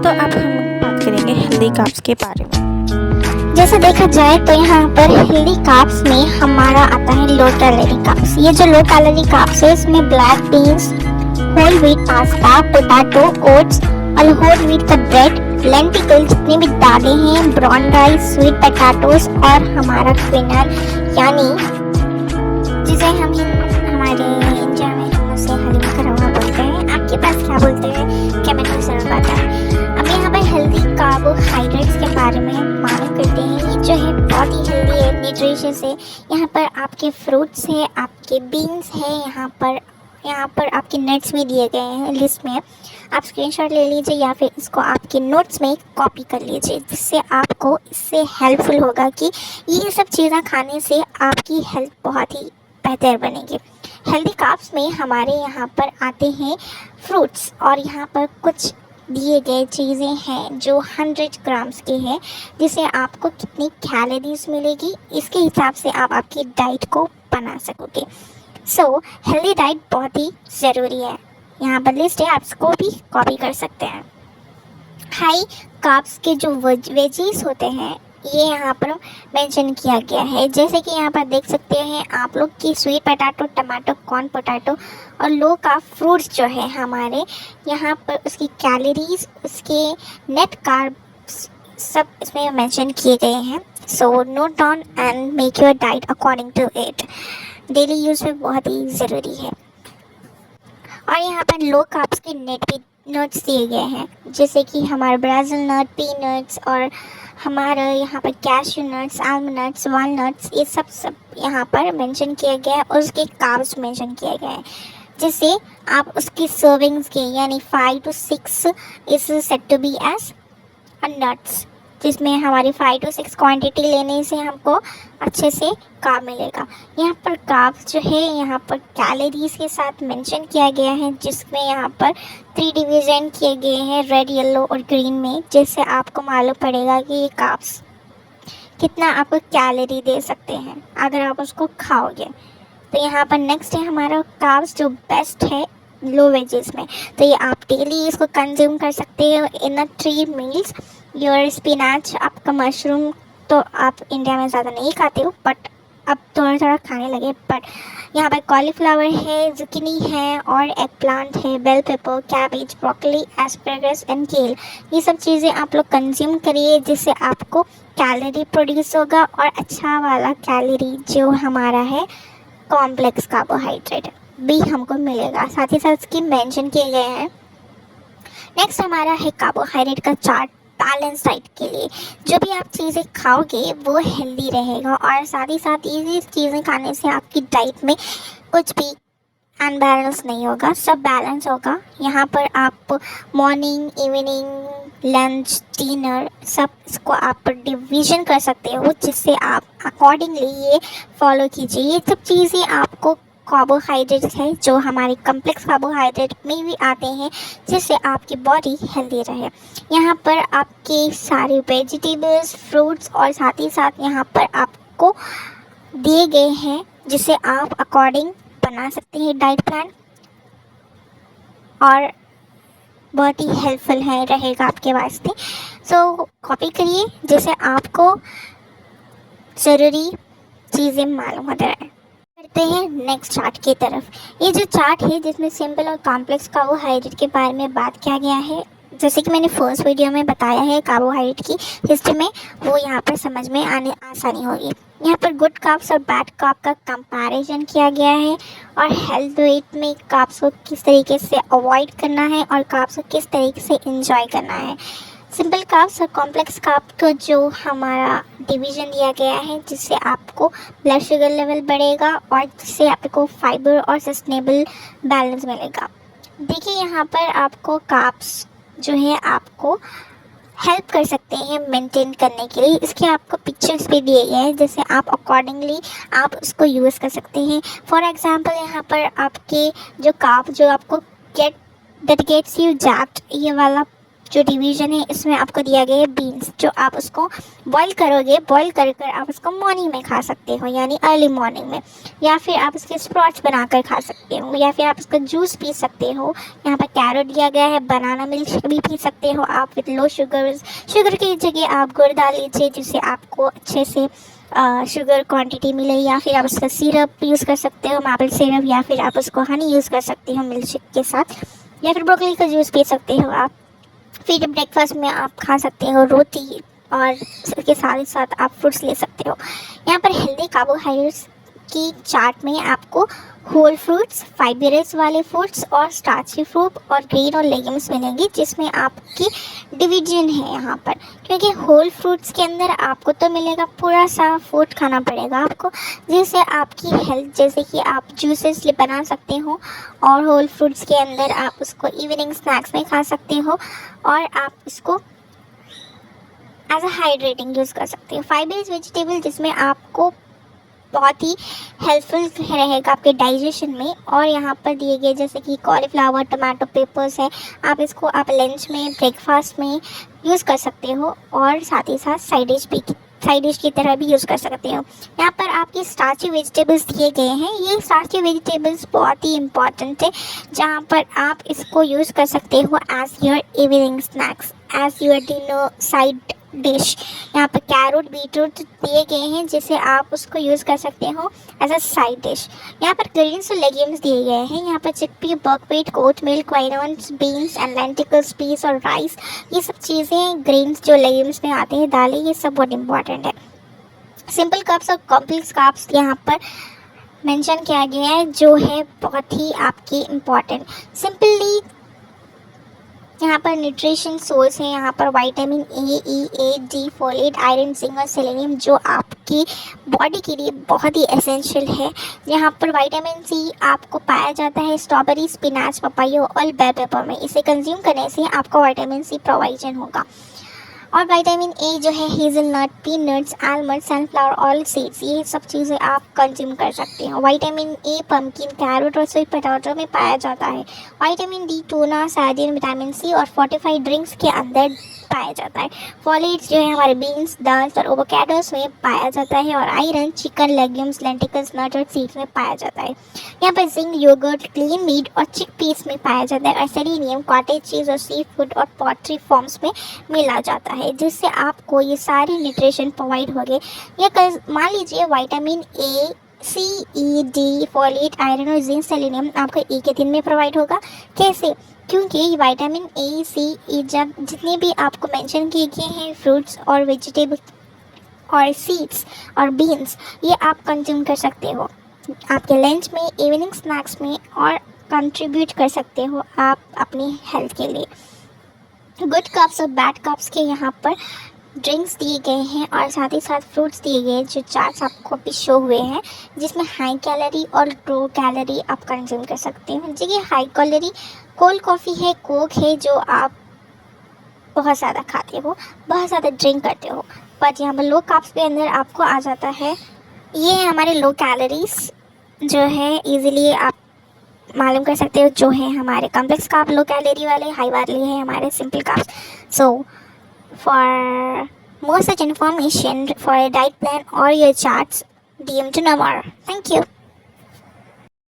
तो अब हम बात करेंगे हेल्दी कार्ब्स के बारे में। जैसे देखा जाए तो यहाँ पर हेल्दी कार्ब्स में हमारा आता है लो कैलोरी कार्ब्स। ये जो लो कैलोरी कार्ब्स है इसमें black beans, whole wheat pasta, potato, oats और होल व्हीट का ब्रेड, लेंटिकल जितनी भी दालें हैं, ब्राउन राइस, स्वीट पोटैटोस और हमारा क्विनोआ यानी जिसे हम हमारे इंडिया में हम उसे हलीम का रवा बोलते हैं। आपके पास क्या बोलते हैं कमेंट में जरूर बताएं। अब यहाँ पर हेल्दी कार्बोहाइड्रेट्स के बारे में मालूम करते हैं। ये जो है बहुत ही हेल्दी है, न्यूट्रिशियस है। यहाँ पर आपके फ्रूट्स है, आपके बीन्स है, यहाँ पर आपके नट्स भी दिए गए हैं लिस्ट में। आप स्क्रीनशॉट ले लीजिए या फिर इसको आपके नोट्स में कॉपी कर लीजिए, जिससे आपको इससे हेल्पफुल होगा कि ये सब चीज़ें खाने से आपकी हेल्थ बहुत ही बेहतर बनेगी। हेल्दी कार्ब्स में हमारे यहाँ पर आते हैं फ्रूट्स और यहाँ पर कुछ दिए गए चीज़ें हैं जो 100 ग्राम्स के हैं, जिसे आपको कितनी कैलोरीज मिलेगी इसके हिसाब से आप आपकी डाइट को बना सकोगे। हेल्दी डाइट बहुत ही ज़रूरी है। यहाँ पर लिस्ट है, आप इसको भी कॉपी कर सकते हैं। हाई कार्ब्स के जो वेजीज होते हैं ये यहाँ पर मेंशन किया गया है, जैसे कि यहाँ पर देख सकते हैं आप लोग कि sweet potato, tomato, corn potato और लो कार्ब फ्रूट्स जो है हमारे यहाँ पर उसकी कैलोरीज, उसके नेट कार्ब्स सब इसमें मेंशन किए गए हैं। So note down and make your diet according to it. Daily use में बहुत ही ज़रूरी है। और यहाँ पर लो कार्ब्स के नट्स दिए गए हैं, जैसे कि हमारे ब्राज़िल नट, पीनट्स और हमारे यहाँ पर कैश्यू नट्स, आलमंड नट्स, वालनट्स, ये सब यहाँ पर मेंशन किया गया है और उसके कार्ब्स मेंशन किए गए हैं, जिससे आप उसकी सर्विंग्स के यानी 5 to 6 is set to be as nuts, जिसमें हमारी 5 to 6 क्वांटिटी लेने से हमको अच्छे से कार्ब मिलेगा। यहाँ पर कार्ब्स जो है यहाँ पर कैलोरीज के साथ मेंशन किया गया है, जिसमें यहाँ पर 3 डिवीज़न किए गए हैं रेड, येलो और ग्रीन में, जिससे आपको मालूम पड़ेगा कि ये कार्ब्स कितना आपको कैलोरी दे सकते हैं अगर आप उसको खाओगे। तो यहाँ पर नेक्स्ट है हमारा कार्ब्स जो बेस्ट है लो वेजेस में। तो ये आप डेली इसको कंज्यूम कर सकते हो इन 3 मील्स। योर स्पिनाच, आपका मशरूम तो आप इंडिया में ज़्यादा नहीं खाते हो बट अब थोड़ा थोड़ा खाने लगे, बट यहाँ पर कॉलीफ्लावर है, जुकीनी है और एग प्लांट है, bell pepper, cabbage, broccoli, asparagus and kale. ये सब चीज़ें आप लोग कंज्यूम करिए, जिससे आपको कैलोरी प्रोड्यूस होगा और अच्छा वाला कैलोरी जो हमारा है कॉम्प्लेक्स कार्बोहाइड्रेट भी हमको मिलेगा। साथ ही साथ इसकी मेंशन किए गए हैं। नेक्स्ट हमारा है कार्बोहाइड्रेट का चार्ट बैलेंस डाइट के लिए। जो भी आप चीज़ें खाओगे वो हेल्दी रहेगा और साथ ही साथ ये चीज़ें खाने से आपकी डाइट में कुछ भी अनबैलेंस नहीं होगा, सब बैलेंस होगा। यहाँ पर आप मॉर्निंग, इवनिंग, लंच, डिनर सब इसको आप डिवीज़न कर सकते हो, जिससे आप अकॉर्डिंगली ये फॉलो कीजिए। ये सब चीज़ें आपको कार्बोहाइड्रेट्स है जो हमारे कम्प्लेक्स कार्बोहाइड्रेट में भी आते हैं, जिससे आपकी बॉडी हेल्दी रहे। यहाँ पर आपके सारे वेजिटेबल्स, फ्रूट्स और साथ ही साथ यहाँ पर आपको दिए गए हैं, जिसे आप अकॉर्डिंग बना सकते हैं डाइट प्लान और बहुत ही हेल्पफुल है रहेगा आपके वास्ते। सो कॉपी करिए, जिससे आपको ज़रूरी चीज़ें मालूम होता रहे। करते हैं नेक्स्ट चार्ट की तरफ। ये जो चार्ट है जिसमें सिंपल और कॉम्प्लेक्स कार्बोहाइड्रेट के बारे में बात किया गया है, जैसे कि मैंने फर्स्ट वीडियो में बताया है कार्बोहाइड्रेट की हिस्ट्री में, वो यहाँ पर समझ में आने आसानी होगी। यहाँ पर गुड कार्ब्स और बैड कार्ब का कंपैरिजन किया गया है और हेल्थ वेट में कार्ब्स को किस तरीके से अवॉइड करना है और कार्ब्स को किस तरीके से एंजॉय करना है। सिंपल कार्ब्स और कॉम्प्लेक्स कार्ब को जो हमारा डिवीज़न दिया गया है, जिससे आपको ब्लड शुगर लेवल बढ़ेगा और जिससे आपको फाइबर और सस्टेनेबल बैलेंस मिलेगा। देखिए यहाँ पर आपको कार्ब्स जो है आपको हेल्प कर सकते हैं मेंटेन करने के लिए। इसके आपको पिक्चर्स भी दिए गए हैं, जैसे आप अकॉर्डिंगली आप उसको यूज़ कर सकते हैं। फॉर एग्जांपल यहाँ पर आपके जो कार्ब जो आपको गेट्स यू जैक्ड, ये वाला जो डिवीज़न है इसमें आपको दिया गया है बीन्स, जो आप उसको बॉईल करोगे, बॉईल कर कर आप उसको मॉर्निंग में खा सकते हो, यानी अर्ली मॉर्निंग में, या फिर आप उसके स्प्राउट्स बनाकर खा सकते हो, या फिर आप उसका जूस पी सकते हो। यहाँ पर कैरेट दिया गया है, बनाना मिल्क भी पी सकते हो आप विद लो शुगर की जगह आप गुड़ डाल लीजिए, जिससे आपको अच्छे से शुगर क्वांटिटी मिले, या फिर आप उसका सिरप यूज़ कर सकते हो, मैपल सिरप, या फिर आप उसको हनी यूज़ कर सकते हो मिल्क शेक के साथ, या फिर ब्रोकली का जूस पी सकते हो आप। फिर ब्रेकफास्ट में आप खा सकते हो रोटी, और इसके साथ ही साथ आप फ्रूट्स ले सकते हो। यहाँ पर हेल्दी कार्बोहाइड्रेट्स की चार्ट में आपको होल फ्रूट्स, फाइबरस वाले फ्रूट्स और स्टार्ची फ्रूट और ग्रीन और लेग्यूम्स मिलेंगी, जिसमें आपकी डिवीजन है यहाँ पर, क्योंकि होल फ्रूट्स के अंदर आपको तो मिलेगा पूरा सा फ्रूट खाना पड़ेगा आपको, जिससे आपकी हेल्थ, जैसे कि आप जूसेस बना सकते हो, और होल फ्रूट्स के अंदर आप उसको इवनिंग स्नैक्स में खा सकते हो, और आप उसको एज अ हाइड्रेटिंग यूज़ कर सकते हो। फाइबरस वेजिटेबल जिसमें आपको बहुत ही हेल्पफुल रहेगा आपके डाइजेशन में, और यहाँ पर दिए गए जैसे कि कॉलीफ्लावर, टमाटो, पेपर्स है, आप इसको आप लंच में, ब्रेकफास्ट में यूज़ कर सकते हो, और साथ ही साथ साइड डिश की तरह भी यूज़ कर सकते हो। यहाँ पर आपकी स्टार्ची वेजिटेबल्स दिए गए हैं, ये स्टार्ची वेजिटेबल्स बहुत ही इंपॉर्टेंट है, जहाँ पर आप इसको यूज़ कर सकते हो as your evening snacks, as your dinner side dish. यहाँ पर कैरेट, बीटरूट दिए गए हैं, जिसे आप उसको यूज़ कर सकते हो एज अ साइड डिश। यहाँ पर ग्रेन्स और लेग्यूम्स दिए गए हैं, यहाँ पर chickpea, buckwheat, oat milk, quinoas, beans and lentils, peas और राइस, ये सब चीज़ें ग्रेन्स जो लेग्यूम्स में आते हैं, दालें, ये सब बहुत इंपॉर्टेंट है। सिंपल कार्ब्स और कॉम्प्लेक्स कार्ब्स यहाँ पर मेंशन किया गया है, जो है बहुत ही आपकी इम्पॉर्टेंट। सिंपली यहाँ पर न्यूट्रिशन सोर्स है, यहाँ पर vitamin A, E, A, D, folate, iron, zinc और सेलेनियम, जो आपकी बॉडी के लिए बहुत ही एसेंशियल है। यहाँ पर विटामिन सी आपको पाया जाता है स्ट्रॉबेरी, स्पिनाच, पपाया और बेल पेपर में। इसे कंज्यूम करने से आपको विटामिन सी प्रोवाइजन होगा। और विटामिन ए जो है hazelnut, peanuts, almond, sunflower oil seeds, ये सब चीज़ें आप कंज्यूम कर सकते हो। विटामिन ए पम्पकिन, कैरेट और स्वीट पोटैटो में पाया जाता है। Vitamin d tuna, sardine, vitamin c और फोर्टिफाइड ड्रिंक्स के अंदर पाया जाता है। फॉलेट्स जो है हमारे बीन्स, दाल्स और एवोकाडोस में पाया जाता है। और आयरन चिकन, लेग्यूम्स, लेंटिकल्स, नट और सीड्स में पाया जाता है। यहाँ पर जिंक, योगर्ट, क्लीन मीट और चिक पीस में पाया जाता है। और सेलेनियम कॉटेज चीज़ और सी फूड और पॉटरी फॉर्म्स में मिला जाता है, जिससे आपको ये सारी न्यूट्रिशन प्रोवाइड हो गए। या मान लीजिए vitamin a, c, e, d, folate, iron और जिंक, सेलेनियम आपको एक ही दिन में प्रोवाइड होगा। कैसे? क्योंकि विटामिन ए, सी, ई जब जितने भी आपको मेंशन किए गए हैं फ्रूट्स और वेजिटेबल्स और सीड्स और बीन्स, ये आप कंज्यूम कर सकते हो आपके लंच में, इवनिंग स्नैक्स में, और कंट्रीब्यूट कर सकते हो आप अपनी हेल्थ के लिए। गुड कप्स और बैड कप्स के यहाँ पर ड्रिंक्स दिए गए हैं, और साथ ही साथ फ्रूट्स दिए गए हैं, जो चार्ट्स आपको भी शो हुए हैं, जिसमें हाई कैलोरी और लो कैलोरी आप कंज्यूम कर सकते हैं। जैसे हाई कैलोरी कोल्ड कॉफ़ी है, कोक है, जो आप बहुत ज़्यादा खाते हो, बहुत ज़्यादा ड्रिंक करते हो। बट यहाँ पर लो कार्ब्स के अंदर आपको आ जाता है, ये हमारे लो कैलोरीज जो है इजीली आप मालूम कर सकते हो, जो है हमारे कॉम्प्लेक्स कार्ब लो कैलोरी वाले, हाई वाले है हमारे simple carbs. So for more such information for a diet plan or your charts, DM to Namar. Thank you.